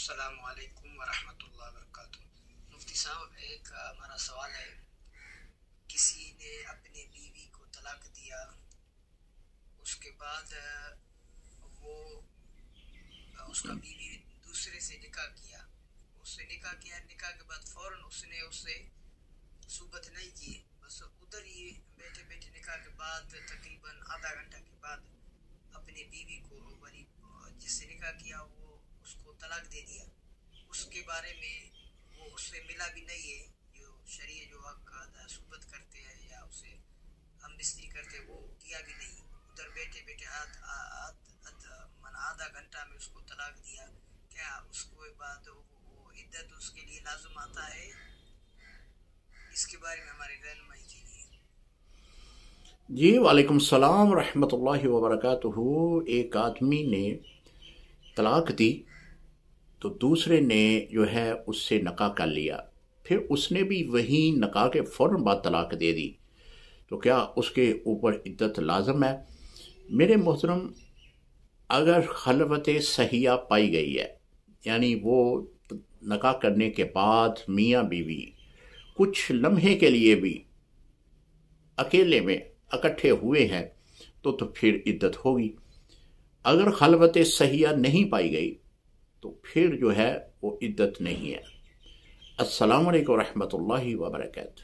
السلام علیکم ورحمۃ اللہ وبرکاتہ۔ مفتی صاحب، ایک ہمارا سوال ہے، کسی نے اپنی بیوی کو طلاق دیا، اس کے بعد وہ اس کا بیوی دوسرے سے نکاح کیا، اس سے نکاح کیا، نکاح کے بعد فوراً اس نے اس سے صحبت نہیں کی، بس ادھر ہی بیٹھے بیٹھے نکاح کے بعد تقریباً آدھا گھنٹہ کے بعد اپنی بیوی کو ولی جس سے نکاح کیا وہ اس کو طلاق دے دیا۔ اس کے بارے میں وہ اس سے ملا بھی نہیں ہے، جو شریع جو حق صحبت کرتے ہیں یا اسے ہم بستری کرتے ہیں وہ کیا بھی نہیں، ادھر بیٹھے بیٹھے آدھا گھنٹہ میں اس کو طلاق دیا، کیا اس کے بعد وہ عدت اس کے لیے لازم آتا ہے؟ اس کے بارے میں ہماری رہنمائی کے لیے۔ جی وعلیکم السلام ورحمۃ اللہ وبرکاتہ۔ ایک آدمی نے طلاق دی تو دوسرے نے جو ہے اس سے نکاح کر لیا، پھر اس نے بھی وہی نکاح کے فوراً بعد طلاق دے دی، تو کیا اس کے اوپر عدت لازم ہے؟ میرے محترم، اگر خلوت صحیحہ پائی گئی ہے، یعنی وہ نکاح کرنے کے بعد میاں بیوی کچھ لمحے کے لیے بھی اکیلے میں اکٹھے ہوئے ہیں تو پھر عدت ہوگی۔ اگر خلوت صحیحہ نہیں پائی گئی تو پھر جو ہے وہ عدت نہیں ہے۔ السلام علیکم ورحمۃ اللہ وبرکاتہ۔